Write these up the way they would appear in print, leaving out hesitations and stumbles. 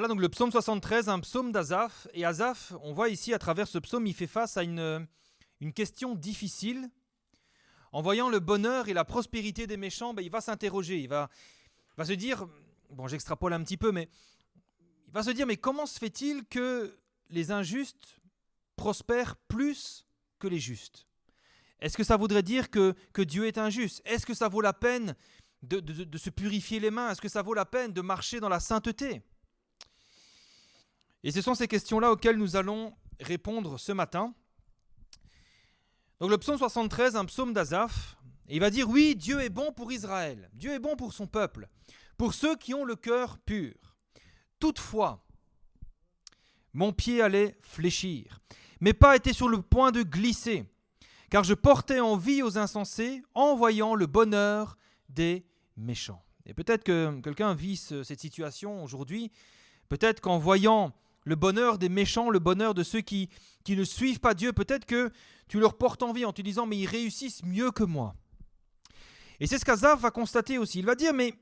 Voilà donc le psaume 73, un psaume d'Asaph. Et Asaph, on voit ici à travers ce psaume, il fait face à une question difficile. En voyant le bonheur et la prospérité des méchants, il va s'interroger, il va se dire, bon j'extrapole un petit peu, mais il va se dire, mais comment se fait-il que les injustes prospèrent plus que les justes ? Est-ce que ça voudrait dire que Dieu est injuste ? Est-ce que ça vaut la peine de se purifier les mains ? Est-ce que ça vaut la peine de marcher dans la sainteté ? Et ce sont ces questions-là auxquelles nous allons répondre ce matin. Donc le psaume 73, un psaume d'Asaph, et il va dire, oui, Dieu est bon pour Israël, Dieu est bon pour son peuple, pour ceux qui ont le cœur pur. Toutefois, mon pied allait fléchir, mes pas étaient sur le point de glisser, car je portais envie aux insensés en voyant le bonheur des méchants. Et peut-être que quelqu'un vit cette situation aujourd'hui, peut-être qu'en voyant le bonheur des méchants, le bonheur de ceux qui ne suivent pas Dieu, peut-être que tu leur portes envie en te disant « mais ils réussissent mieux que moi ». Et c'est ce qu'Asaph va constater aussi. Il va dire « mais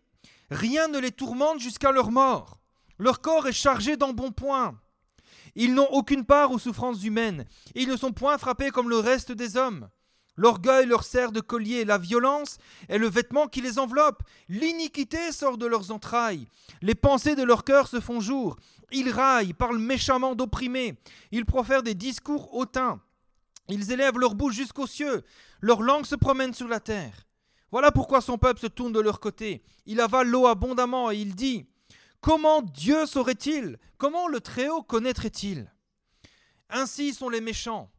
rien ne les tourmente jusqu'à leur mort. Leur corps est chargé d'embonpoint. Ils n'ont aucune part aux souffrances humaines. Et ils ne sont point frappés comme le reste des hommes. L'orgueil leur sert de collier, la violence est le vêtement qui les enveloppe. L'iniquité sort de leurs entrailles. Les pensées de leur cœur se font jour. Ils raillent, parlent méchamment d'opprimés. Ils profèrent des discours hautains. Ils élèvent leur bouche jusqu'aux cieux. Leur langue se promène sur la terre. Voilà pourquoi son peuple se tourne de leur côté. Il avale l'eau abondamment et il dit « Comment Dieu saurait-il ? Comment le Très-Haut connaîtrait-il » Ainsi sont les méchants.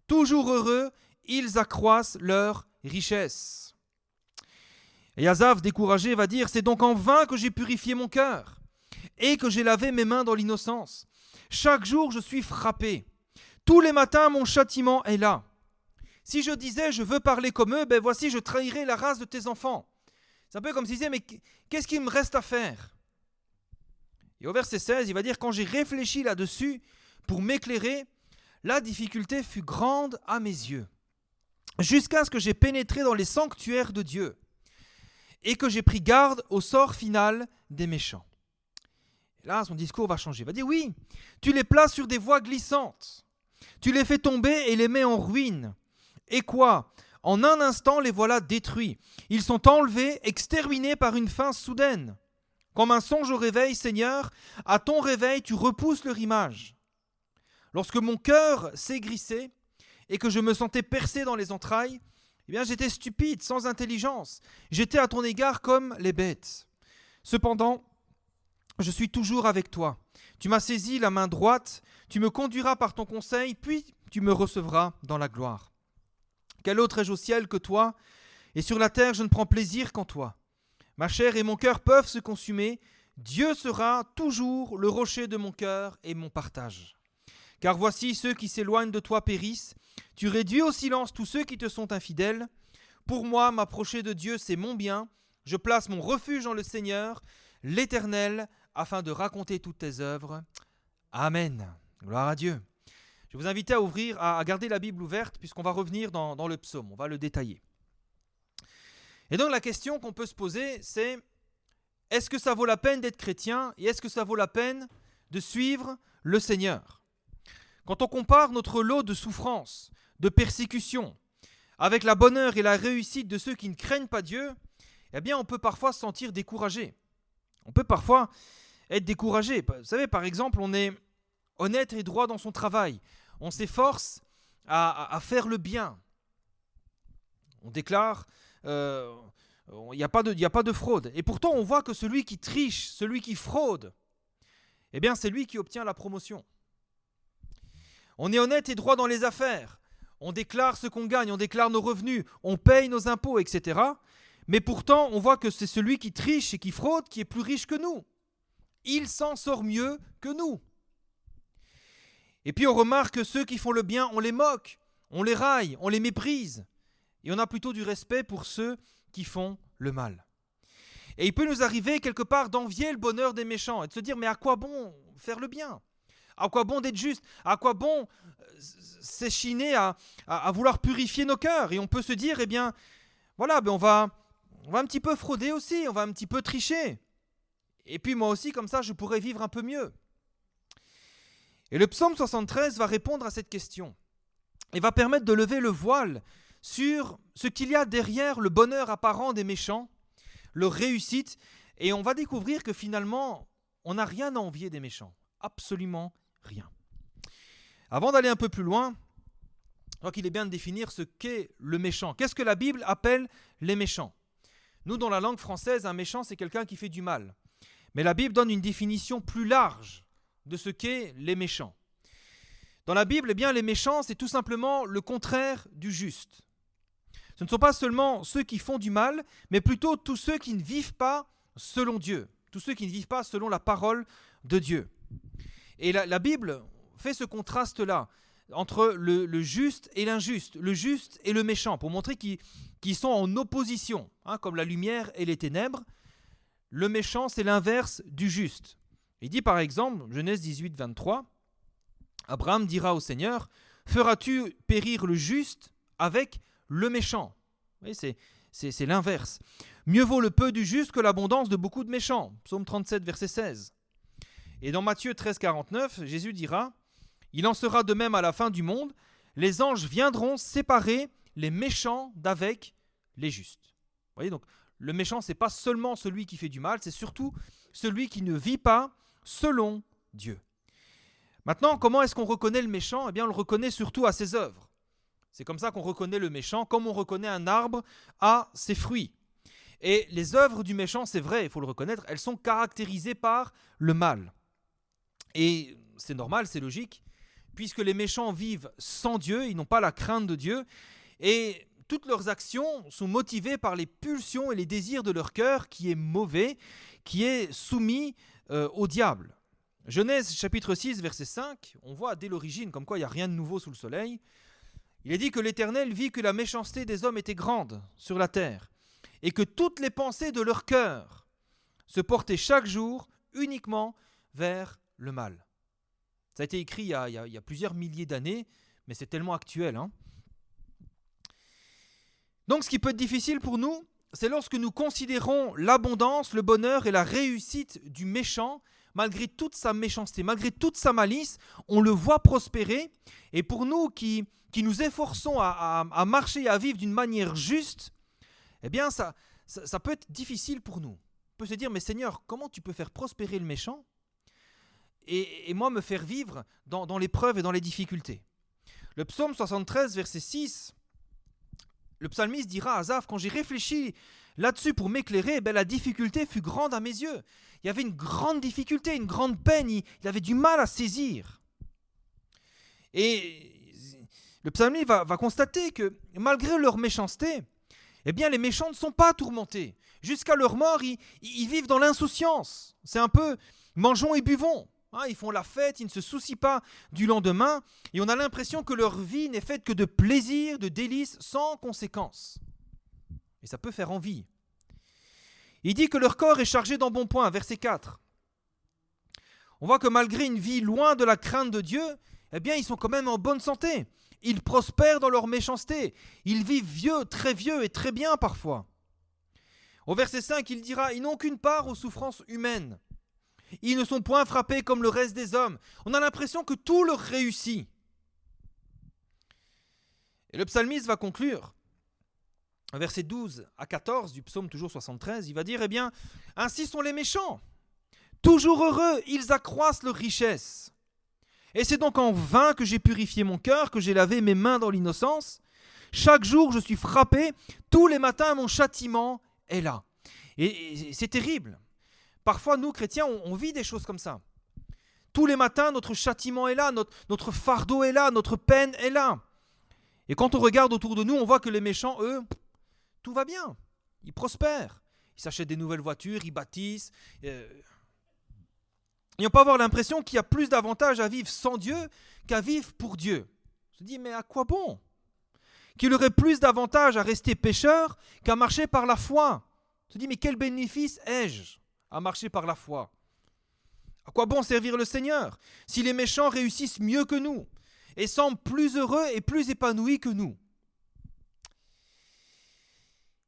Toujours heureux, ils accroissent leur richesse. Et Asaph, découragé, va dire « C'est donc en vain que j'ai purifié mon cœur et que j'ai lavé mes mains dans l'innocence. Chaque jour, je suis frappé. Tous les matins, mon châtiment est là. Si je disais, je veux parler comme eux, voici, je trahirais la race de tes enfants. » C'est un peu comme s'il disait « Mais qu'est-ce qu'il me reste à faire ?» Et au verset 16, il va dire « Quand j'ai réfléchi là-dessus pour m'éclairer, la difficulté fut grande à mes yeux. Jusqu'à ce que j'ai pénétré dans les sanctuaires de Dieu et que j'ai pris garde au sort final des méchants. » Et là, son discours va changer. Il va dire « Oui, tu les places sur des voies glissantes. Tu les fais tomber et les mets en ruine. Et quoi ? En un instant, les voilà détruits. Ils sont enlevés, exterminés par une fin soudaine. Comme un songe au réveil, Seigneur, à ton réveil, tu repousses leur image. Lorsque mon cœur s'aigrissait et que je me sentais percé dans les entrailles, j'étais stupide, sans intelligence. J'étais à ton égard comme les bêtes. Cependant, je suis toujours avec toi. Tu m'as saisi la main droite, tu me conduiras par ton conseil, puis tu me recevras dans la gloire. Quel autre ai-je au ciel que toi ? Et sur la terre, je ne prends plaisir qu'en toi. Ma chair et mon cœur peuvent se consumer. Dieu sera toujours le rocher de mon cœur et mon partage. Car voici ceux qui s'éloignent de toi périssent. Tu réduis au silence tous ceux qui te sont infidèles. Pour moi, m'approcher de Dieu, c'est mon bien. Je place mon refuge en le Seigneur, l'Éternel, afin de raconter toutes tes œuvres. Amen. Gloire à Dieu. Je vous invite à garder la Bible ouverte puisqu'on va revenir dans le psaume, on va le détailler. Et donc la question qu'on peut se poser, c'est est-ce que ça vaut la peine d'être chrétien et est-ce que ça vaut la peine de suivre le Seigneur ? Quand on compare notre lot de souffrances, de persécutions, avec la bonheur et la réussite de ceux qui ne craignent pas Dieu, on peut parfois se sentir découragé. On peut parfois être découragé. Vous savez, par exemple, on est honnête et droit dans son travail. On s'efforce à faire le bien. On déclare, il n'y a pas de fraude. Et pourtant, on voit que celui qui triche, celui qui fraude, c'est lui qui obtient la promotion. On est honnête et droit dans les affaires. On déclare ce qu'on gagne, on déclare nos revenus, on paye nos impôts, etc. Mais pourtant, on voit que c'est celui qui triche et qui fraude qui est plus riche que nous. Il s'en sort mieux que nous. Et puis on remarque que ceux qui font le bien, on les moque, on les raille, on les méprise. Et on a plutôt du respect pour ceux qui font le mal. Et il peut nous arriver quelque part d'envier le bonheur des méchants et de se dire mais à quoi bon faire le bien ? À quoi bon d'être juste ? À quoi bon s'échiner à vouloir purifier nos cœurs ? Et on peut se dire on va un petit peu frauder aussi, on va un petit peu tricher. Et puis moi aussi, comme ça, je pourrais vivre un peu mieux. Et le psaume 73 va répondre à cette question et va permettre de lever le voile sur ce qu'il y a derrière le bonheur apparent des méchants, leur réussite, et on va découvrir que finalement, on n'a rien à envier des méchants, absolument rien. Avant d'aller un peu plus loin, je crois qu'il est bien de définir ce qu'est le méchant. Qu'est-ce que la Bible appelle les méchants ? Nous, dans la langue française, un méchant, c'est quelqu'un qui fait du mal. Mais la Bible donne une définition plus large de ce qu'est les méchants. Dans la Bible, eh bien, les méchants, c'est tout simplement le contraire du juste. Ce ne sont pas seulement ceux qui font du mal, mais plutôt tous ceux qui ne vivent pas selon Dieu, tous ceux qui ne vivent pas selon la parole de Dieu. Et la Bible fait ce contraste-là entre le juste et l'injuste, le juste et le méchant, pour montrer qu'ils sont en opposition, comme la lumière et les ténèbres. Le méchant, c'est l'inverse du juste. Il dit par exemple, Genèse 18, 23, Abraham dira au Seigneur, « Feras-tu périr le juste avec le méchant ?» Vous voyez, c'est l'inverse. « Mieux vaut le peu du juste que l'abondance de beaucoup de méchants. » Psaume 37, verset 16. Et dans Matthieu 13, 49, Jésus dira, « Il en sera de même à la fin du monde. Les anges viendront séparer les méchants d'avec les justes. » Vous voyez, donc le méchant, ce n'est pas seulement celui qui fait du mal, c'est surtout celui qui ne vit pas selon Dieu. Maintenant, comment est-ce qu'on reconnaît le méchant ? Eh bien, on le reconnaît surtout à ses œuvres. C'est comme ça qu'on reconnaît le méchant, comme on reconnaît un arbre à ses fruits. Et les œuvres du méchant, c'est vrai, il faut le reconnaître, elles sont caractérisées par le mal. Et c'est normal, c'est logique, puisque les méchants vivent sans Dieu, ils n'ont pas la crainte de Dieu, et toutes leurs actions sont motivées par les pulsions et les désirs de leur cœur qui est mauvais, qui est soumis au diable. Genèse chapitre 6, verset 5, on voit dès l'origine comme quoi il n'y a rien de nouveau sous le soleil. Il est dit que l'Éternel vit que la méchanceté des hommes était grande sur la terre et que toutes les pensées de leur cœur se portaient chaque jour uniquement vers le mal. Ça a été écrit il y a plusieurs milliers d'années, mais c'est tellement actuel. Donc ce qui peut être difficile pour nous, c'est lorsque nous considérons l'abondance, le bonheur et la réussite du méchant, malgré toute sa méchanceté, malgré toute sa malice, on le voit prospérer. Et pour nous qui nous efforçons à marcher et à vivre d'une manière juste, eh bien ça peut être difficile pour nous. On peut se dire, mais Seigneur, comment tu peux faire prospérer le méchant et moi me faire vivre dans l'épreuve et dans les difficultés ? Le psaume 73, verset 6, le psalmiste dira à Asaph, quand j'ai réfléchi là-dessus pour m'éclairer, la difficulté fut grande à mes yeux. Il y avait une grande difficulté, une grande peine, il avait du mal à saisir. Et le psalmiste va constater que malgré leur méchanceté, eh bien les méchants ne sont pas tourmentés. Jusqu'à leur mort, ils vivent dans l'insouciance. C'est un peu mangeons et buvons. Ils font la fête, ils ne se soucient pas du lendemain. Et on a l'impression que leur vie n'est faite que de plaisir, de délices, sans conséquence. Et ça peut faire envie. Il dit que leur corps est chargé d'embonpoint, verset 4. On voit que malgré une vie loin de la crainte de Dieu, eh bien, ils sont quand même en bonne santé. Ils prospèrent dans leur méchanceté. Ils vivent vieux et très bien parfois. Au verset 5, il dira « Ils n'ont qu'une part aux souffrances humaines. Ils ne sont point frappés comme le reste des hommes. » On a l'impression que tout leur réussit. Et le psalmiste va conclure. Versets 12 à 14 du psaume toujours 73, il va dire, eh bien, ainsi sont les méchants. Toujours heureux, ils accroissent leur richesse. Et c'est donc en vain que j'ai purifié mon cœur, que j'ai lavé mes mains dans l'innocence. Chaque jour, je suis frappé. Tous les matins, mon châtiment est là. Et c'est terrible. Parfois, nous, chrétiens, on vit des choses comme ça. Tous les matins, notre châtiment est là, notre fardeau est là, notre peine est là. Et quand on regarde autour de nous, on voit que les méchants, eux, tout va bien. Ils prospèrent. Ils s'achètent des nouvelles voitures, ils bâtissent. Et on peut avoir l'impression qu'il y a plus d'avantages à vivre sans Dieu qu'à vivre pour Dieu. On se dit, mais à quoi bon ? Qu'il aurait plus d'avantages à rester pécheur qu'à marcher par la foi. On se dit, mais quel bénéfice ai-je à marcher par la foi ? À quoi bon servir le Seigneur si les méchants réussissent mieux que nous et semblent plus heureux et plus épanouis que nous ?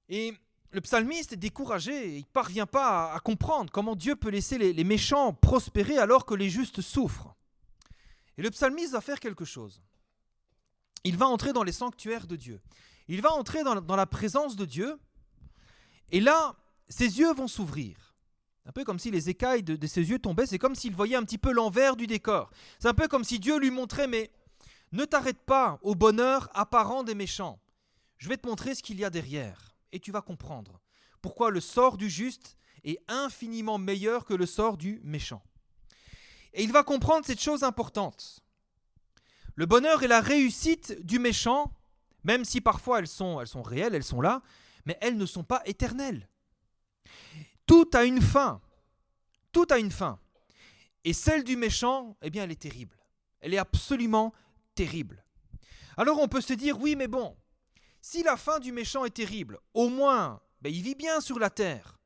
Et le psalmiste est découragé, il ne parvient pas à comprendre comment Dieu peut laisser les méchants prospérer alors que les justes souffrent. Et le psalmiste va faire quelque chose. Il va entrer dans les sanctuaires de Dieu. Il va entrer dans la présence de Dieu, et là, ses yeux vont s'ouvrir. Un peu comme si les écailles de ses yeux tombaient, c'est comme s'il voyait un petit peu l'envers du décor. C'est un peu comme si Dieu lui montrait, mais ne t'arrête pas au bonheur apparent des méchants. Je vais te montrer ce qu'il y a derrière, et tu vas comprendre pourquoi le sort du juste est infiniment meilleur que le sort du méchant. Et il va comprendre cette chose importante. Le bonheur et la réussite du méchant, même si parfois elles sont réelles, elles sont là, mais elles ne sont pas éternelles. Tout a une fin. Tout a une fin. Et celle du méchant, eh bien, elle est terrible. Elle est absolument terrible. Alors on peut se dire, oui, mais bon, si la fin du méchant est terrible, au moins, il vit bien sur la terre.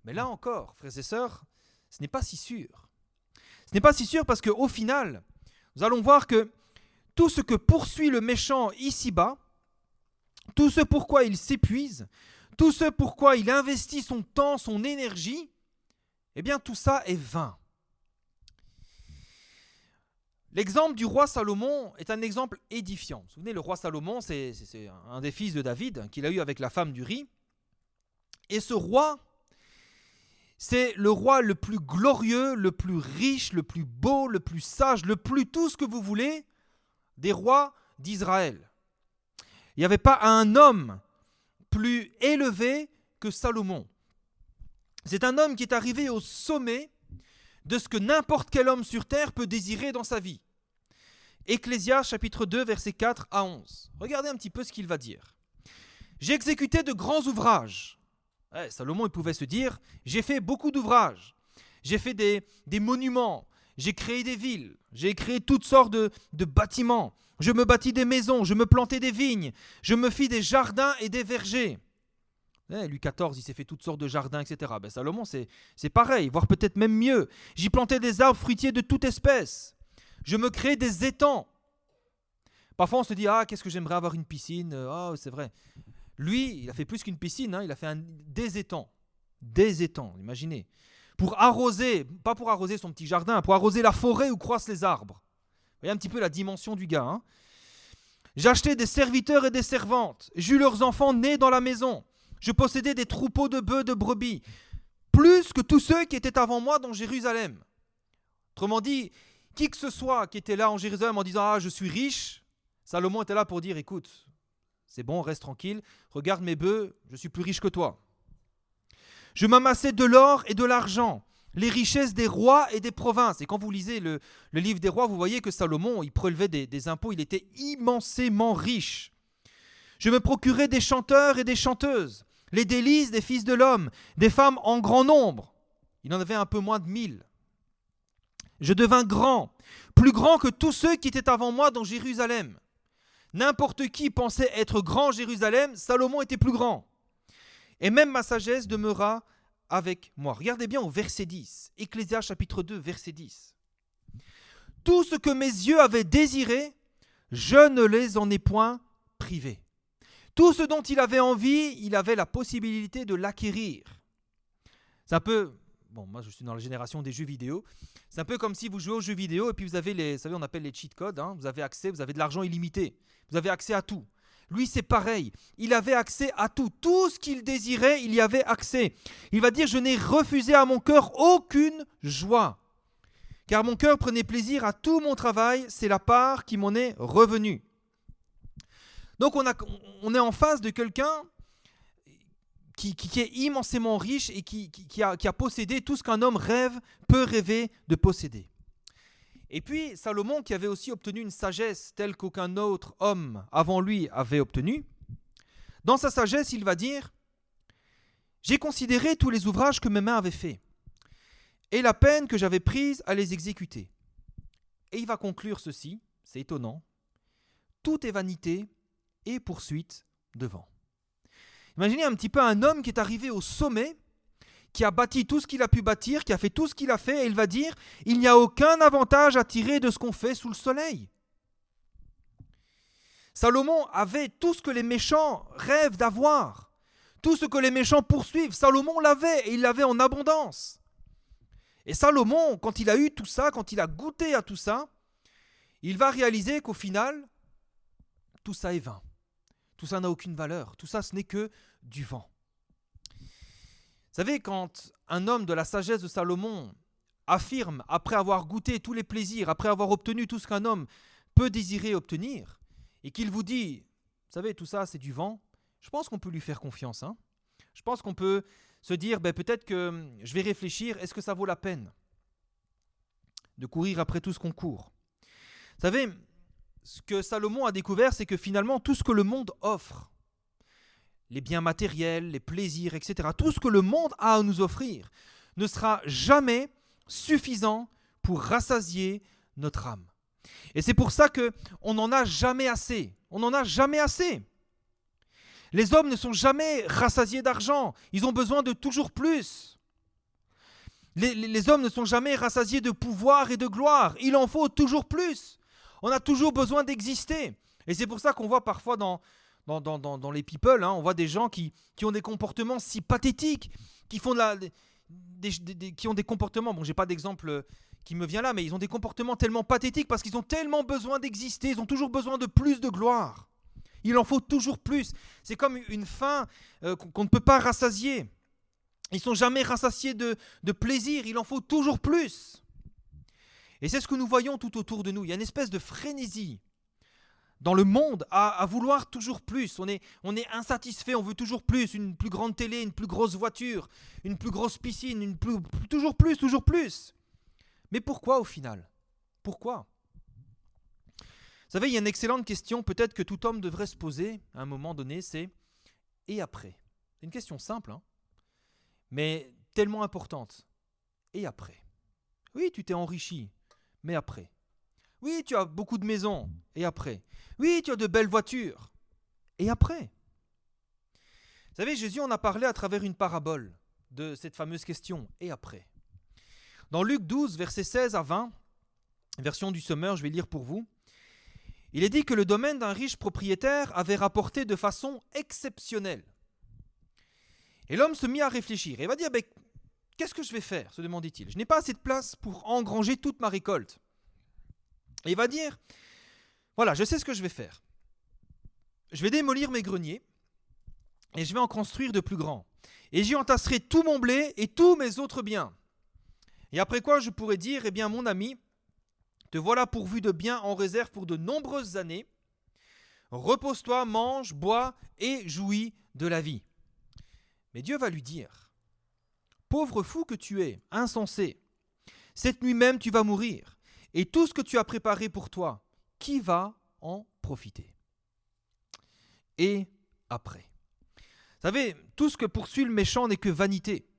Mais là encore, frères et sœurs, ce n'est pas si sûr. Ce n'est pas si sûr parce qu'au final, nous allons voir que tout ce que poursuit le méchant ici-bas, tout ce pourquoi il s'épuise, tout ce pourquoi il investit son temps, son énergie, eh bien tout ça est vain. L'exemple du roi Salomon est un exemple édifiant. Vous vous souvenez, le roi Salomon, c'est un des fils de David qu'il a eu avec la femme d'Uri. Et ce roi, c'est le roi le plus glorieux, le plus riche, le plus beau, le plus sage, le plus tout ce que vous voulez des rois d'Israël. Il n'y avait pas un homme plus élevé que Salomon. C'est un homme qui est arrivé au sommet de ce que n'importe quel homme sur terre peut désirer dans sa vie. Ecclésiaste chapitre 2, versets 4 à 11. Regardez un petit peu ce qu'il va dire. « J'ai exécuté de grands ouvrages. » Salomon il pouvait se dire, j'ai fait beaucoup d'ouvrages. J'ai fait des monuments. J'ai créé des villes. J'ai créé toutes sortes de bâtiments. Je me bâtis des maisons. Je me plantais des vignes. Je me fis des jardins et des vergers. Louis XIV, il s'est fait toutes sortes de jardins, etc. Salomon, c'est pareil, voire peut-être même mieux. J'y plantais des arbres fruitiers de toute espèce. Je me créais des étangs. Parfois, on se dit, qu'est-ce que j'aimerais avoir une piscine. C'est vrai. Lui, il a fait plus qu'une piscine, il a fait des étangs. Des étangs, imaginez. Pour arroser, pas pour arroser son petit jardin, pour arroser la forêt où croissent les arbres. Vous voyez un petit peu la dimension du gars. J'achetais des serviteurs et des servantes. J'eus leurs enfants nés dans la maison. Je possédais des troupeaux de bœufs, de brebis, plus que tous ceux qui étaient avant moi dans Jérusalem. Autrement dit, qui que ce soit qui était là en Jérusalem en disant « je suis riche », Salomon était là pour dire « écoute, c'est bon, reste tranquille, regarde mes bœufs, je suis plus riche que toi. » Je m'amassais de l'or et de l'argent, les richesses des rois et des provinces. Et quand vous lisez le livre des rois, vous voyez que Salomon, il prélevait des impôts, il était immensément riche. Je me procurais des chanteurs et des chanteuses, les délices des fils de l'homme, des femmes en grand nombre. Il en avait un peu moins de 1000. Je devins grand, plus grand que tous ceux qui étaient avant moi dans Jérusalem. N'importe qui pensait être grand en Jérusalem, Salomon était plus grand. Et même ma sagesse demeura avec moi. Regardez bien au verset 10, Ecclésiaste chapitre 2, verset 10. Tout ce que mes yeux avaient désiré, je ne les en ai point privés. Tout ce dont il avait envie, il avait la possibilité de l'acquérir. C'est un peu, moi je suis dans la génération des jeux vidéo, c'est un peu comme si vous jouez aux jeux vidéo et puis vous avez vous savez, on appelle les cheat codes, vous avez accès, vous avez de l'argent illimité, vous avez accès à tout. Lui c'est pareil, il avait accès à tout, tout ce qu'il désirait, il y avait accès. Il va dire, je n'ai refusé à mon cœur aucune joie, car mon cœur prenait plaisir à tout mon travail, c'est la part qui m'en est revenue. Donc on est en face de quelqu'un qui est immensément riche et qui a possédé tout ce qu'un homme peut rêver de posséder. Et puis Salomon, qui avait aussi obtenu une sagesse telle qu'aucun autre homme avant lui avait obtenu, dans sa sagesse, il va dire « J'ai considéré tous les ouvrages que mes mains avaient faits et la peine que j'avais prise à les exécuter. » Et il va conclure ceci, c'est étonnant, « Tout est vanité et poursuite de vent. » Imaginez un petit peu un homme qui est arrivé au sommet, qui a bâti tout ce qu'il a pu bâtir, qui a fait tout ce qu'il a fait, et il va dire « Il n'y a aucun avantage à tirer de ce qu'on fait sous le soleil. » Salomon avait tout ce que les méchants rêvent d'avoir, tout ce que les méchants poursuivent, Salomon l'avait, et il l'avait en abondance. Et Salomon, quand il a eu tout ça, quand il a goûté à tout ça, il va réaliser qu'au final, tout ça est vain. Tout ça n'a aucune valeur. Tout ça, ce n'est que du vent. Vous savez, quand un homme de la sagesse de Salomon affirme, après avoir goûté tous les plaisirs, après avoir obtenu tout ce qu'un homme peut désirer obtenir, et qu'il vous dit, vous savez, tout ça, c'est du vent, je pense qu'on peut lui faire confiance. Je pense qu'on peut se dire, peut-être que je vais réfléchir, est-ce que ça vaut la peine de courir après tout ce qu'on court? Vous savez, ce que Salomon a découvert, c'est que finalement, tout ce que le monde offre, les biens matériels, les plaisirs, etc., tout ce que le monde a à nous offrir, ne sera jamais suffisant pour rassasier notre âme. Et c'est pour ça qu'on n'en a jamais assez. On n'en a jamais assez. Les hommes ne sont jamais rassasiés d'argent. Ils ont besoin de toujours plus. Les hommes ne sont jamais rassasiés de pouvoir et de gloire. Il en faut toujours plus. On a toujours besoin d'exister. Et c'est pour ça qu'on voit parfois dans les people, on voit des gens qui ont des comportements si pathétiques, qui font qui ont des comportements, bon, j'ai pas d'exemple qui me vient là, mais ils ont des comportements tellement pathétiques parce qu'ils ont tellement besoin d'exister, ils ont toujours besoin de plus de gloire. Il en faut toujours plus. C'est comme une faim qu'on ne peut pas rassasier. Ils ne sont jamais rassasiés de plaisir, il en faut toujours plus. Et c'est ce que nous voyons tout autour de nous. Il y a une espèce de frénésie dans le monde à vouloir toujours plus. On est insatisfait, on veut toujours plus. Une plus grande télé, une plus grosse voiture, une plus grosse piscine, toujours plus, toujours plus. Mais pourquoi au final? Pourquoi? Vous savez, il y a une excellente question, peut-être que tout homme devrait se poser à un moment donné, c'est « et après ?» C'est une question simple, mais tellement importante. Et après? Oui, tu t'es enrichi, mais après? Oui, tu as beaucoup de maisons, et après? Oui, tu as de belles voitures, et après? Vous savez, Jésus en a parlé à travers une parabole de cette fameuse question « et après ?» Dans Luc 12, versets 16 à 20, version du Sommeur, je vais lire pour vous. Il est dit que le domaine d'un riche propriétaire avait rapporté de façon exceptionnelle. Et l'homme se mit à réfléchir. Et il va dire, qu'est-ce que je vais faire, se demandait-il. Je n'ai pas assez de place pour engranger toute ma récolte. Et il va dire, voilà, je sais ce que je vais faire. Je vais démolir mes greniers et je vais en construire de plus grands. Et j'y entasserai tout mon blé et tous mes autres biens. Et après quoi je pourrais dire, eh bien mon ami, te voilà pourvu de biens en réserve pour de nombreuses années. Repose-toi, mange, bois et jouis de la vie. Mais Dieu va lui dire, pauvre fou que tu es, insensé, cette nuit même tu vas mourir, et tout ce que tu as préparé pour toi, qui va en profiter? Et après? Vous savez, tout ce que poursuit le méchant n'est que vanité.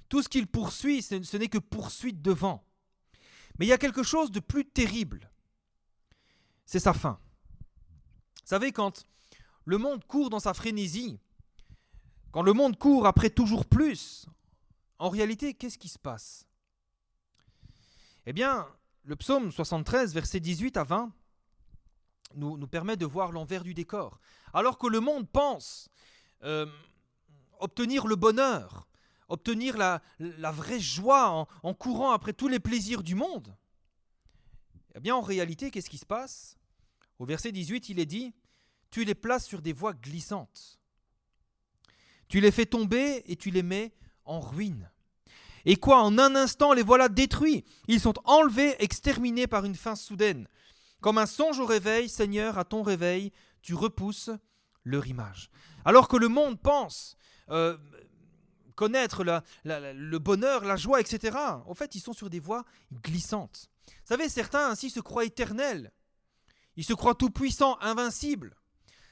Tout ce qu'il poursuit, ce n'est que poursuite de vent. Mais il y a quelque chose de plus terrible. C'est sa fin. Vous savez, quand le monde court dans sa frénésie, quand le monde court après toujours plus, en réalité, qu'est-ce qui se passe? Eh bien, le psaume 73, versets 18 à 20, nous permet de voir l'envers du décor. Alors que le monde pense obtenir le bonheur, obtenir la vraie joie en courant après tous les plaisirs du monde, eh bien en réalité, qu'est-ce qui se passe? Au verset 18, il est dit « Tu les places sur des voies glissantes. Tu les fais tomber et tu les mets en ruine. Et quoi, en un instant, les voilà détruits. Ils sont enlevés, exterminés par une faim soudaine. Comme un songe au réveil, Seigneur, à ton réveil, tu repousses leur image. » Alors que le monde pense connaître le bonheur, la joie, etc. En fait, ils sont sur des voies glissantes. Vous savez, certains ainsi se croient éternels. Ils se croient tout-puissants, invincibles.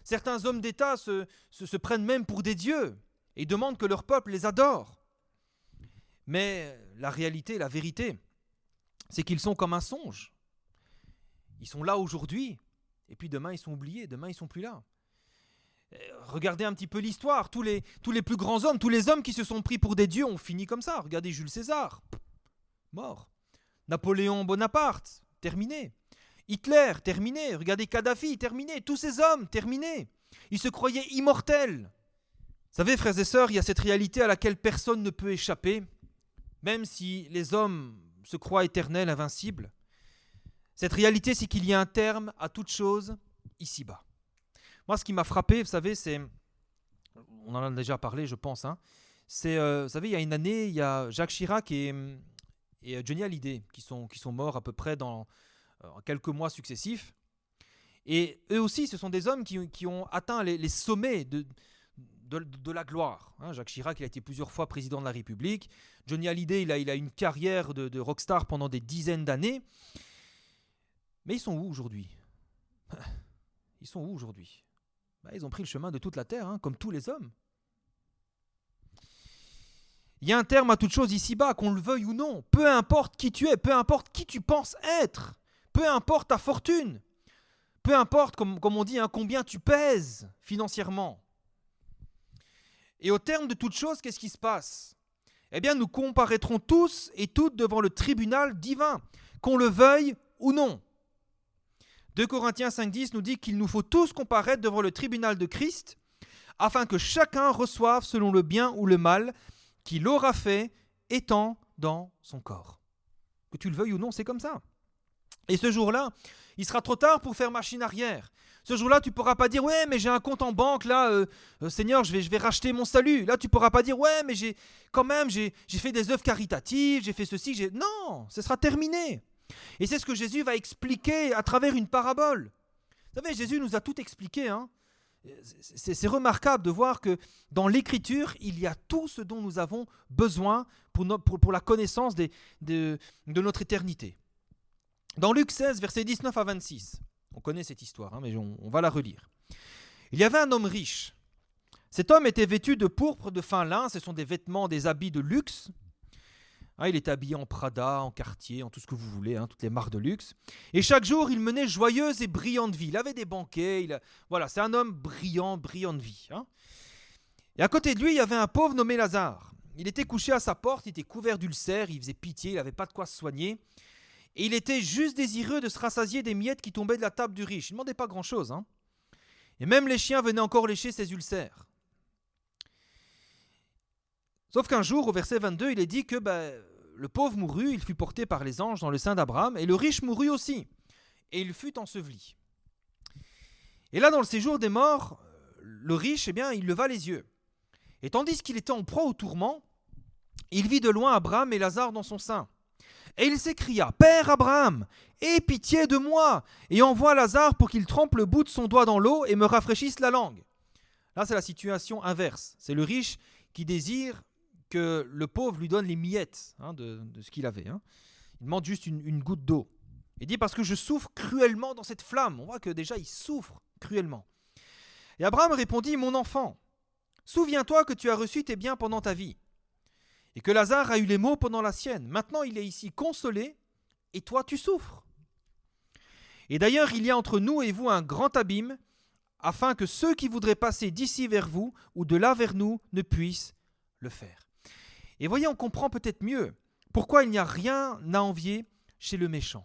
Certains hommes d'État se prennent même pour des dieux et demandent que leur peuple les adore. Mais la réalité, la vérité, c'est qu'ils sont comme un songe. Ils sont là aujourd'hui, et puis demain ils sont oubliés, demain ils ne sont plus là. Regardez un petit peu l'histoire, tous les plus grands hommes, tous les hommes qui se sont pris pour des dieux ont fini comme ça. Regardez Jules César, mort. Napoléon Bonaparte, terminé. Hitler, terminé. Regardez Kadhafi, terminé. Tous ces hommes, terminés. Ils se croyaient immortels. savez, frères et sœurs, il y a cette réalité à laquelle personne ne peut échapper, même si les hommes se croient éternels, invincibles. Cette réalité, c'est qu'il y a un terme à toute chose ici-bas. Moi, ce qui m'a frappé, vous savez, c'est, on en a déjà parlé, je pense, c'est, vous savez, il y a une année, il y a Jacques Chirac et Johnny Hallyday qui sont morts à peu près dans quelques mois successifs. Et eux aussi, ce sont des hommes qui ont atteint les sommets de la gloire. Jacques Chirac, il a été plusieurs fois président de la République. Johnny Hallyday, il a une carrière de rockstar pendant des dizaines d'années. Mais ils sont où aujourd'hui? Ils sont où aujourd'hui? Ils ont pris le chemin de toute la terre, comme tous les hommes. Il y a un terme à toute chose ici-bas, qu'on le veuille ou non. Peu importe qui tu es, peu importe qui tu penses être, peu importe ta fortune, peu importe, comme on dit, combien tu pèses financièrement. Et au terme de toute chose, qu'est-ce qui se passe? Eh bien, nous comparaîtrons tous et toutes devant le tribunal divin, qu'on le veuille ou non. 2 Corinthiens 5,10 nous dit qu'il nous faut tous comparaître devant le tribunal de Christ, afin que chacun reçoive selon le bien ou le mal qu'il aura fait étant dans son corps. Que tu le veuilles ou non, c'est comme ça. Et ce jour-là, il sera trop tard pour faire machine arrière. Ce jour-là, tu ne pourras pas dire « Ouais, mais j'ai un compte en banque, là, Seigneur, je vais racheter mon salut. » Là, tu ne pourras pas dire « Ouais, mais j'ai fait des œuvres caritatives, j'ai fait ceci. » Non, ce sera terminé. Et c'est ce que Jésus va expliquer à travers une parabole. Vous savez, Jésus nous a tout expliqué. C'est remarquable de voir que dans l'Écriture, il y a tout ce dont nous avons besoin pour la connaissance de notre éternité. Dans Luc 16, versets 19 à 26, on connaît cette histoire, mais on va la relire. Il y avait un homme riche. Cet homme était vêtu de pourpre, de fin lin, ce sont des vêtements, des habits de luxe. Il était habillé en Prada, en Cartier, en tout ce que vous voulez, toutes les marques de luxe. Et chaque jour, il menait joyeuse et brillante vie. Il avait des banquets, voilà, c'est un homme brillant de vie. Et à côté de lui, il y avait un pauvre nommé Lazare. Il était couché à sa porte, il était couvert d'ulcères, il faisait pitié, il n'avait pas de quoi se soigner. Et il était juste désireux de se rassasier des miettes qui tombaient de la table du riche. Il ne demandait pas grand-chose. Et même les chiens venaient encore lécher ses ulcères. Sauf qu'un jour, au verset 22, il est dit que le pauvre mourut, il fut porté par les anges dans le sein d'Abraham, et le riche mourut aussi, et il fut enseveli. Et là, dans le séjour des morts, le riche, il leva les yeux. Et tandis qu'il était en proie au tourment, il vit de loin Abraham et Lazare dans son sein. Et il s'écria, « Père Abraham, aie pitié de moi, et envoie Lazare pour qu'il trempe le bout de son doigt dans l'eau et me rafraîchisse la langue. » Là, c'est la situation inverse. C'est le riche qui désire que le pauvre lui donne les miettes de ce qu'il avait. Il demande juste une goutte d'eau. Il dit, parce que je souffre cruellement dans cette flamme. On voit que déjà, il souffre cruellement. Et Abraham répondit, « Mon enfant, souviens-toi que tu as reçu tes biens pendant ta vie, et que Lazare a eu les maux pendant la sienne. Maintenant, il est ici consolé, et toi, tu souffres. Et d'ailleurs, il y a entre nous et vous un grand abîme, afin que ceux qui voudraient passer d'ici vers vous ou de là vers nous ne puissent le faire. » Et voyez, on comprend peut-être mieux pourquoi il n'y a rien à envier chez le méchant.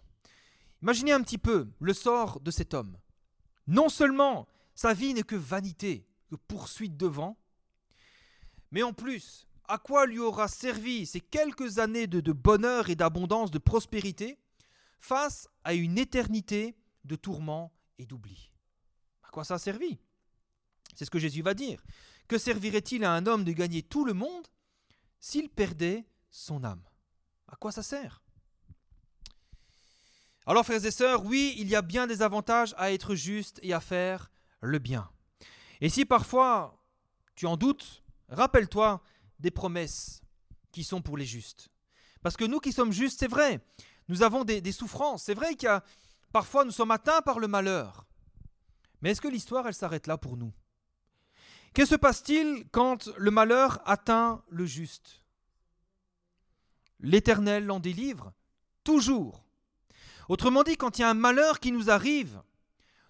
Imaginez un petit peu le sort de cet homme. Non seulement sa vie n'est que vanité, que poursuite de vent, mais en plus, à quoi lui aura servi ces quelques années de bonheur et d'abondance, de prospérité, face à une éternité de tourments et d'oubli? À quoi ça a servi? C'est ce que Jésus va dire. Que servirait-il à un homme de gagner tout le monde s'il perdait son âme? À quoi ça sert? Alors, frères et sœurs, oui, il y a bien des avantages à être juste et à faire le bien. Et si parfois tu en doutes, rappelle-toi des promesses qui sont pour les justes. Parce que nous qui sommes justes, c'est vrai, nous avons des souffrances. C'est vrai parfois nous sommes atteints par le malheur. Mais est-ce que l'histoire, elle s'arrête là pour nous? Que se passe-t-il quand le malheur atteint le juste? L'Éternel l'en délivre toujours. Autrement dit, quand il y a un malheur qui nous arrive,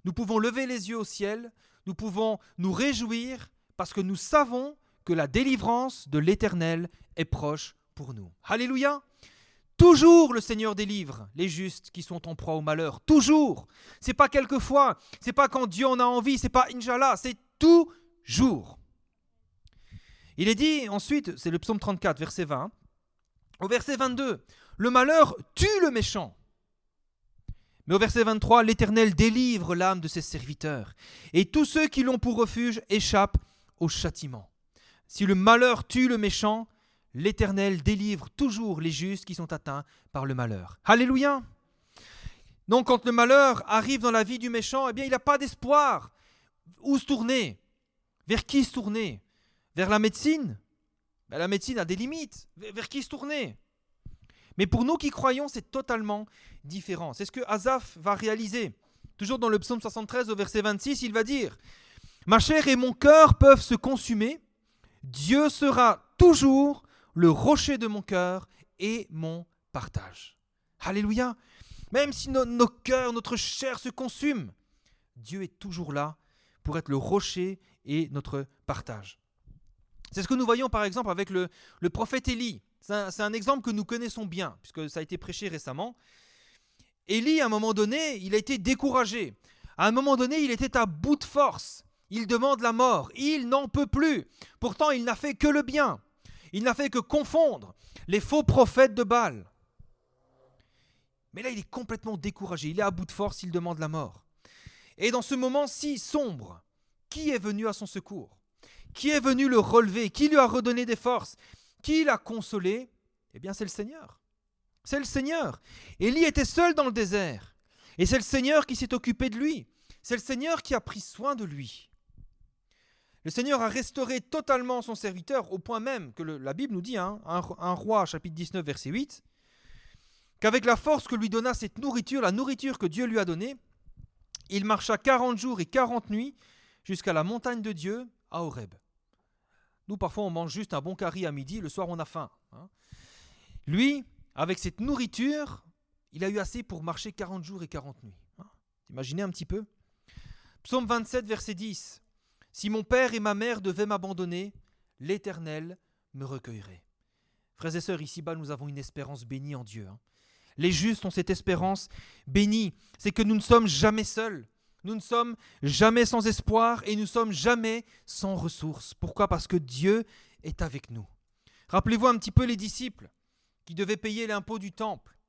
nous pouvons lever les yeux au ciel, nous pouvons nous réjouir parce que nous savons que la délivrance de l'Éternel est proche pour nous. Alléluia! Toujours le Seigneur délivre les justes qui sont en proie au malheur. Toujours! C'est pas quelquefois, c'est pas quand Dieu en a envie, c'est pas Inch'Allah, c'est toujours. Il est dit ensuite, c'est le psaume 34, verset 20, au verset 22, le malheur tue le méchant. Mais au verset 23, l'Éternel délivre l'âme de ses serviteurs, et tous ceux qui l'ont pour refuge échappent au châtiment. Si le malheur tue le méchant, l'Éternel délivre toujours les justes qui sont atteints par le malheur. Alléluia! Donc quand le malheur arrive dans la vie du méchant, eh bien il n'a pas d'espoir. Où se tourner? Vers qui se tourner? Vers la médecine? La médecine a des limites. Vers qui se tourner? Mais pour nous qui croyons, c'est totalement différent. C'est ce que Asaph va réaliser. Toujours dans le psaume 73 au verset 26, il va dire « Ma chair et mon cœur peuvent se consumer. Dieu sera toujours le rocher de mon cœur et mon partage. » Alléluia. Même si nos cœurs, notre chair se consument, Dieu est toujours là pour être le rocher et notre partage. C'est ce que nous voyons par exemple avec le prophète Élie. C'est un exemple que nous connaissons bien, puisque ça a été prêché récemment. Élie, à un moment donné, il a été découragé. À un moment donné, il était à bout de force. Il demande la mort. Il n'en peut plus. Pourtant, il n'a fait que le bien. Il n'a fait que confondre les faux prophètes de Baal. Mais là, il est complètement découragé. Il est à bout de force, il demande la mort. Et dans ce moment si sombre, qui est venu à son secours? Qui est venu le relever? Qui lui a redonné des forces? Qui l'a consolé? Eh bien, c'est le Seigneur. C'est le Seigneur. Élie était seul dans le désert. Et c'est le Seigneur qui s'est occupé de lui. C'est le Seigneur qui a pris soin de lui. Le Seigneur a restauré totalement son serviteur, au point même que la Bible nous dit, un roi, chapitre 19, verset 8, qu'avec la force que lui donna cette nourriture, la nourriture que Dieu lui a donnée, il marcha 40 jours et 40 nuits jusqu'à la montagne de Dieu, à Horeb. Nous, parfois, on mange juste un bon curry à midi, le soir, on a faim. Lui, avec cette nourriture, il a eu assez pour marcher 40 jours et 40 nuits. Imaginez un petit peu. Psaume 27, verset 10. « Si mon père et ma mère devaient m'abandonner, l'Éternel me recueillerait. » Frères et sœurs, ici-bas, nous avons une espérance bénie en Dieu. Les justes ont cette espérance bénie. C'est que nous ne sommes jamais seuls. Nous ne sommes jamais sans espoir et nous ne sommes jamais sans ressources. Pourquoi? Parce que Dieu est avec nous. Rappelez-vous un petit peu les disciples qui devaient payer l'impôt du temple.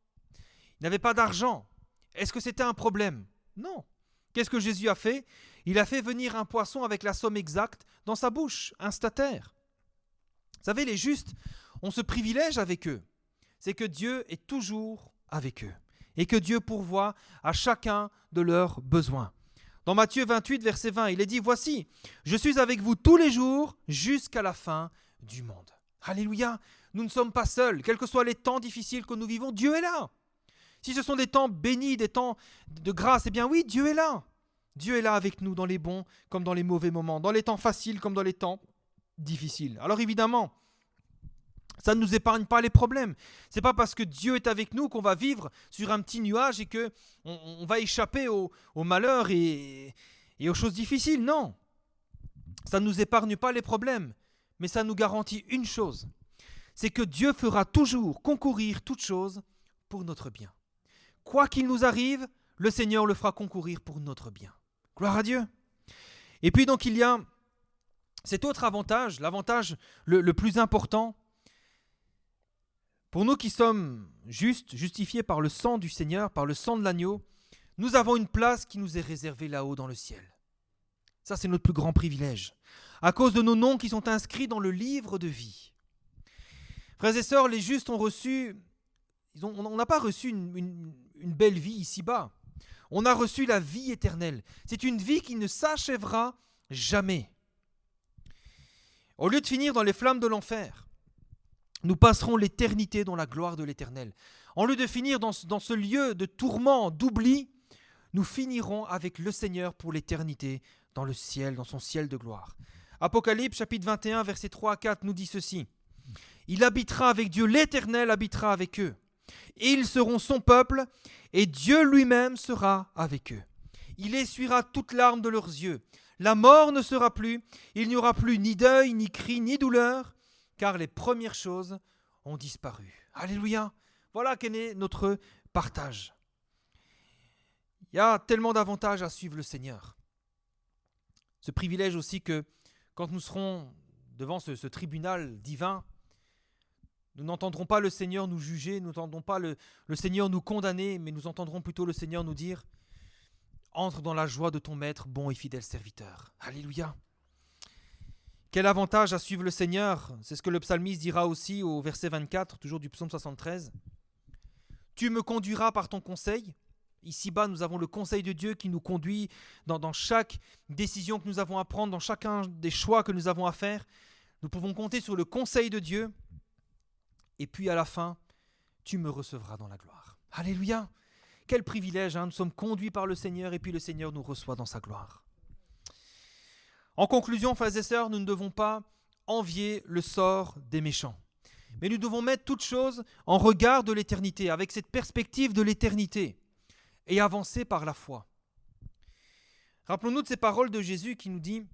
Ils n'avaient pas d'argent. Est-ce que c'était un problème? Non. Qu'est-ce que Jésus a fait? Il a fait venir un poisson avec la somme exacte dans sa bouche, un statère. Vous savez, les justes ont ce privilège avec eux. C'est que Dieu est toujours avec eux et que Dieu pourvoit à chacun de leurs besoins. Dans Matthieu 28, verset 20, il est dit « Voici, je suis avec vous tous les jours jusqu'à la fin du monde. » Alléluia, nous ne sommes pas seuls. Quels que soient les temps difficiles que nous vivons, Dieu est là. Si ce sont des temps bénis, des temps de grâce, eh bien oui, Dieu est là. Dieu est là avec nous dans les bons comme dans les mauvais moments, dans les temps faciles comme dans les temps difficiles. Alors évidemment, ça ne nous épargne pas les problèmes. Ce n'est pas parce que Dieu est avec nous qu'on va vivre sur un petit nuage et qu'on va échapper au malheur et aux choses difficiles. Non, ça ne nous épargne pas les problèmes, mais ça nous garantit une chose, c'est que Dieu fera toujours concourir toutes choses pour notre bien. Quoi qu'il nous arrive, le Seigneur le fera concourir pour notre bien. Gloire à Dieu. Et puis donc il y a cet autre avantage, l'avantage le plus important. Pour nous qui sommes justes, justifiés par le sang du Seigneur, par le sang de l'agneau, nous avons une place qui nous est réservée là-haut dans le ciel. Ça, c'est notre plus grand privilège, à cause de nos noms qui sont inscrits dans le livre de vie. Frères et sœurs, les justes ont reçu, on n'a pas reçu une belle vie ici-bas. On a reçu la vie éternelle. C'est une vie qui ne s'achèvera jamais. Au lieu de finir dans les flammes de l'enfer, nous passerons l'éternité dans la gloire de l'Éternel. En lieu de finir dans ce lieu de tourment, d'oubli, nous finirons avec le Seigneur pour l'éternité dans le ciel, dans son ciel de gloire. Apocalypse chapitre 21, versets 3 à 4 nous dit ceci. « Il habitera avec Dieu, l'Éternel habitera avec eux. Ils seront son peuple et Dieu lui-même sera avec eux. Il essuiera toute larme de leurs yeux. La mort ne sera plus, il n'y aura plus ni deuil, ni cri, ni douleur, car les premières choses ont disparu. » Alléluia. Voilà quel est notre partage. Il y a tellement d'avantages à suivre le Seigneur. Ce privilège aussi que quand nous serons devant ce tribunal divin, nous n'entendrons pas le Seigneur nous juger, nous n'entendrons pas le Seigneur nous condamner, mais nous entendrons plutôt le Seigneur nous dire « Entre dans la joie de ton maître, bon et fidèle serviteur. » Alléluia. Quel avantage à suivre le Seigneur. C'est ce que le psalmiste dira aussi au verset 24, toujours du psaume 73. « Tu me conduiras par ton conseil. » Ici-bas, nous avons le conseil de Dieu qui nous conduit dans chaque décision que nous avons à prendre, dans chacun des choix que nous avons à faire. Nous pouvons compter sur le conseil de Dieu. Et puis à la fin, tu me recevras dans la gloire. Alléluia. Quel privilège, hein. Nous sommes conduits par le Seigneur et puis le Seigneur nous reçoit dans sa gloire. En conclusion, frères et sœurs, nous ne devons pas envier le sort des méchants. Mais nous devons mettre toutes choses en regard de l'éternité, avec cette perspective de l'éternité, et avancer par la foi. Rappelons-nous de ces paroles de Jésus qui nous dit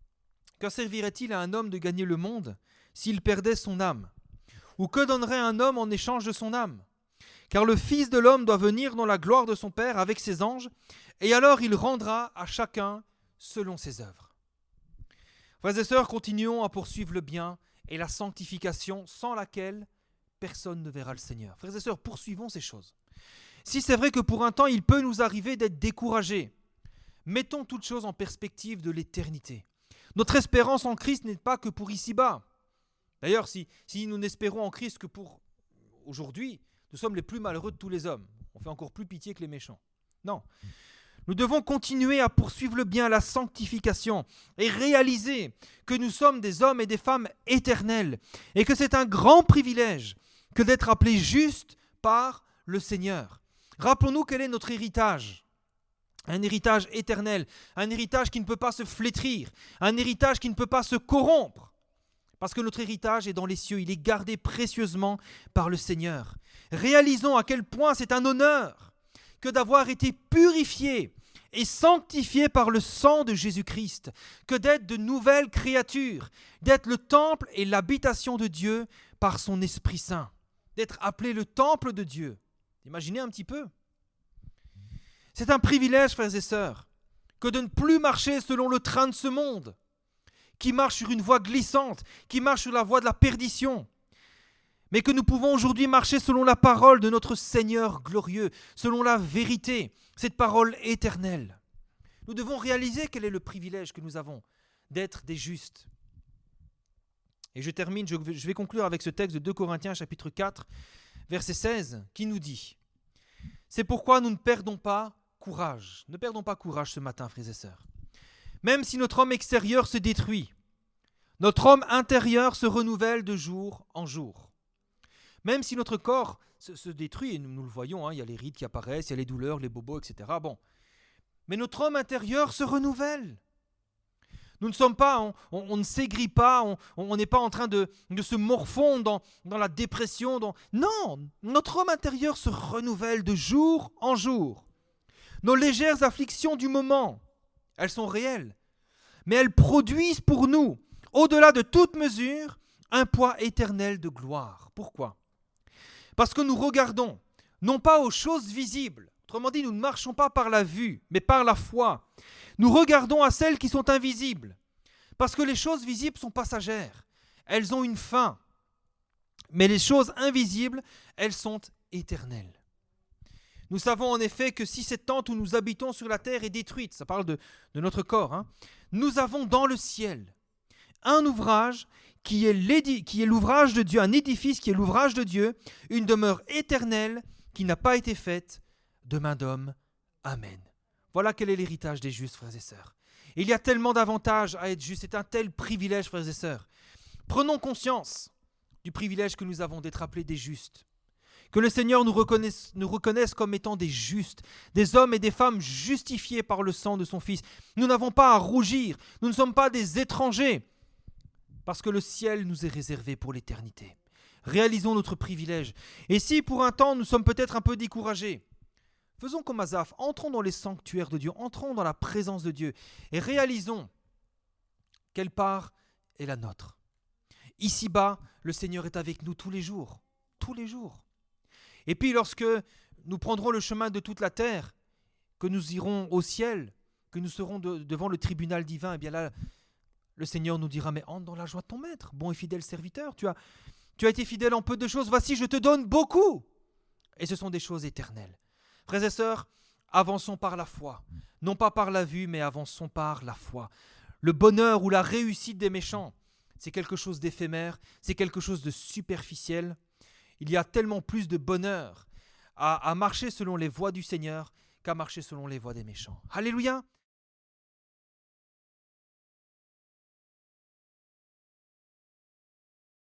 « Que servirait-il à un homme de gagner le monde s'il perdait son âme ? Ou que donnerait un homme en échange de son âme ? Car le Fils de l'homme doit venir dans la gloire de son Père avec ses anges, et alors il rendra à chacun selon ses œuvres. » Frères et sœurs, continuons à poursuivre le bien et la sanctification sans laquelle personne ne verra le Seigneur. Frères et sœurs, poursuivons ces choses. Si c'est vrai que pour un temps, il peut nous arriver d'être découragés, mettons toutes choses en perspective de l'éternité. Notre espérance en Christ n'est pas que pour ici-bas. D'ailleurs, si nous n'espérons en Christ que pour aujourd'hui, nous sommes les plus malheureux de tous les hommes. On fait encore plus pitié que les méchants. Non. Nous devons continuer à poursuivre le bien, la sanctification, et réaliser que nous sommes des hommes et des femmes éternels, et que c'est un grand privilège que d'être appelés justes par le Seigneur. Rappelons-nous quel est notre héritage. Un héritage éternel, un héritage qui ne peut pas se flétrir, un héritage qui ne peut pas se corrompre. Parce que notre héritage est dans les cieux, il est gardé précieusement par le Seigneur. Réalisons à quel point c'est un honneur que d'avoir été purifiés et sanctifiés par le sang de Jésus-Christ, que d'être de nouvelles créatures, d'être le temple et l'habitation de Dieu par son Esprit Saint, d'être appelé le temple de Dieu. Imaginez un petit peu. C'est un privilège, frères et sœurs, que de ne plus marcher selon le train de ce monde, qui marche sur une voie glissante, qui marche sur la voie de la perdition, mais que nous pouvons aujourd'hui marcher selon la parole de notre Seigneur glorieux, selon la vérité, cette parole éternelle. Nous devons réaliser quel est le privilège que nous avons d'être des justes. Et je termine, je vais conclure avec ce texte de 2 Corinthiens chapitre 4, verset 16, qui nous dit « C'est pourquoi nous ne perdons pas courage. » Ne perdons pas courage ce matin, frères et sœurs. Même si notre homme extérieur se détruit, notre homme intérieur se renouvelle de jour en jour. Même si notre corps se détruit, et nous le voyons, hein, il y a les rides qui apparaissent, il y a les douleurs, les bobos, etc. Bon. Mais notre homme intérieur se renouvelle. Nous ne sommes pas, on ne s'aigrit pas, on n'est pas en train de se morfondre dans la dépression. Non, notre homme intérieur se renouvelle de jour en jour. Nos légères afflictions du moment, elles sont réelles, mais elles produisent pour nous, au-delà de toute mesure, un poids éternel de gloire. Pourquoi ? Parce que nous regardons, non pas aux choses visibles, autrement dit, nous ne marchons pas par la vue, mais par la foi. Nous regardons à celles qui sont invisibles, parce que les choses visibles sont passagères, elles ont une fin, mais les choses invisibles, elles sont éternelles. Nous savons en effet que si cette tente où nous habitons sur la terre est détruite, ça parle de notre corps, hein, nous avons dans le ciel un ouvrage qui est l'ouvrage de Dieu, un édifice qui est l'ouvrage de Dieu, une demeure éternelle qui n'a pas été faite de main d'homme. Amen. Voilà quel est l'héritage des justes, frères et sœurs. Il y a tellement d'avantages à être juste, c'est un tel privilège, frères et sœurs. Prenons conscience du privilège que nous avons d'être appelés des justes. Que le Seigneur nous reconnaisse comme étant des justes, des hommes et des femmes justifiés par le sang de son Fils. Nous n'avons pas à rougir, nous ne sommes pas des étrangers, parce que le ciel nous est réservé pour l'éternité. Réalisons notre privilège. Et si pour un temps nous sommes peut-être un peu découragés, faisons comme Asaph, entrons dans les sanctuaires de Dieu, entrons dans la présence de Dieu et réalisons quelle part est la nôtre. Ici-bas, le Seigneur est avec nous tous les jours, tous les jours. Et puis lorsque nous prendrons le chemin de toute la terre, que nous irons au ciel, que nous serons devant le tribunal divin, eh bien là, Le Seigneur nous dira, mais entre dans la joie de ton maître, bon et fidèle serviteur, tu as été fidèle en peu de choses, voici je te donne beaucoup. Et ce sont des choses éternelles. Frères et sœurs, avançons par la foi, non pas par la vue, mais avançons par la foi. Le bonheur ou la réussite des méchants, c'est quelque chose d'éphémère, c'est quelque chose de superficiel. Il y a tellement plus de bonheur à marcher selon les voies du Seigneur qu'à marcher selon les voies des méchants. Alléluia!